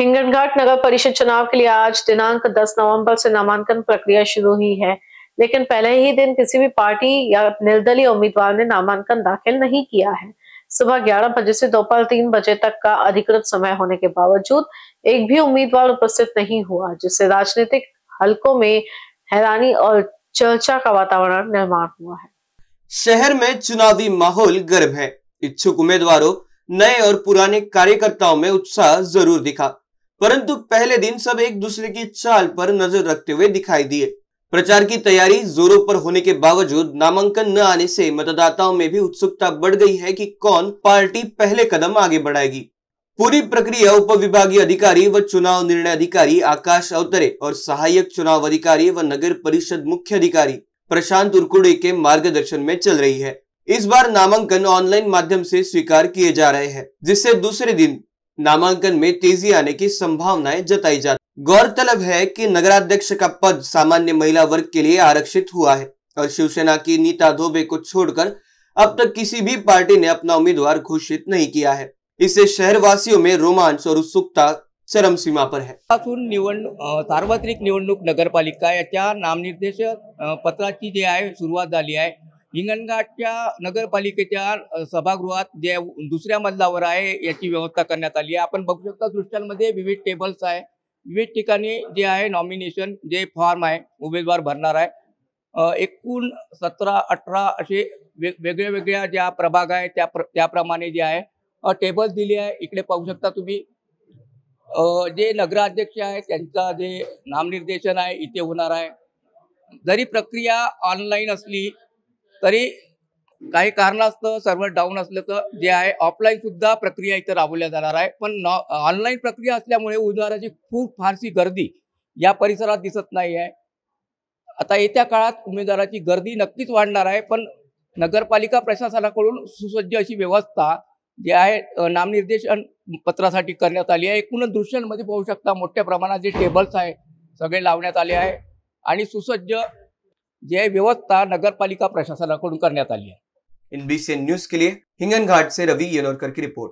हिंगनघाट नगर परिषद चुनाव के लिए आज दिनांक 10 नवंबर से नामांकन प्रक्रिया शुरू हुई है, लेकिन पहले ही दिन किसी भी पार्टी या निर्दलीय उम्मीदवार ने नामांकन दाखिल नहीं किया है। सुबह 11 बजे से दोपहर 3 बजे तक का अधिकृत समय होने के बावजूद एक भी उम्मीदवार उपस्थित नहीं हुआ, जिससे राजनीतिक हलकों में हैरानी और चर्चा का वातावरण निर्माण हुआ है। शहर में चुनावी माहौल गर्म है। इच्छुक उम्मीदवारों, नए और पुराने कार्यकर्ताओं में उत्साह जरूर दिखा, परंतु पहले दिन सब एक दूसरे की चाल पर नजर रखते हुए दिखाई दिए। प्रचार की तैयारी जोरों पर होने के बावजूद नामांकन न आने से मतदाताओं में भी उत्सुकता बढ़ गई है कि कौन पार्टी पहले कदम आगे बढ़ाएगी। पूरी प्रक्रिया उप विभागीय अधिकारी व चुनाव निर्णय अधिकारी आकाश अवतरे और सहायक चुनाव अधिकारी व नगर परिषद मुख्य अधिकारी प्रशांत उर्कुड़े के मार्गदर्शन में चल रही है। इस बार नामांकन ऑनलाइन माध्यम से स्वीकार किए जा रहे हैं, जिससे दूसरे दिन नामांकन में तेजी आने की संभावनाएं जताई जाती। गौरतलब है कि नगराध्यक्ष का पद सामान्य महिला वर्ग के लिए आरक्षित हुआ है और शिवसेना की नीता धोबे को छोड़कर अब तक किसी भी पार्टी ने अपना उम्मीदवार घोषित नहीं किया है। इससे शहरवासियों में रोमांच और उत्सुकता चरम सीमा पर है। सार्वत्रिक निवडणूक नगरपालिका याच्या नामनिर्देश पत्राची जे आहे सुरुवात झाली आहे। हिंगणघाटच्या नगरपालिकेच्या सभागृहात जे दुसऱ्या मजल्यावर आहे याची व्यवस्था करण्यात आली आहे। आपण बघू शकता दृश्यांमध्ये विविध टेबल्स आहे, विविध ठिकाणी जे आहे नॉमिनेशन जे फॉर्म आहे उमेदवार भरणार आहे। एकूण 17-18 असे वेगळ्या वेगळ्या ज्या प्रभाग आहे त्याप्रमाणे जे आहे टेबल दिली आहे। इकडे पाहू शकता तुम्ही जे नगराध्यक्ष आहे त्यांचा जे नामनिर्देशन आहे इथे होणार आहे। जरी प्रक्रिया ऑनलाईन असली तरी काही कारणास्तव सर्व्हर डाऊन असलं तर जे आहे ऑफलाईन सुद्धा प्रक्रिया इथे राबवल्या जाणार आहे। पण ऑनलाईन प्रक्रिया असल्यामुळे उमेदवाराची फारशी गर्दी या परिसरात दिसत नाही आहे। आता येत्या काळात उमेदवाराची गर्दी नक्कीच वाढणार आहे, पण नगरपालिका प्रशासनाकडून सुसज्ज अशी व्यवस्था जे आहे नामनिर्देशन पत्रासाठी करण्यात आली आहे। एकूणच दृश्यांमध्ये पाहू शकता मोठ्या प्रमाणात जे टेबल्स आहे सगळे लावण्यात आले आहे आणि सुसज्ज जे व्यवस्था नगरपालिका प्रशासनाकडून करण्यात आली है। NBCN न्यूज के लिए हिंगनघाट से रवि येनोरकर की रिपोर्ट।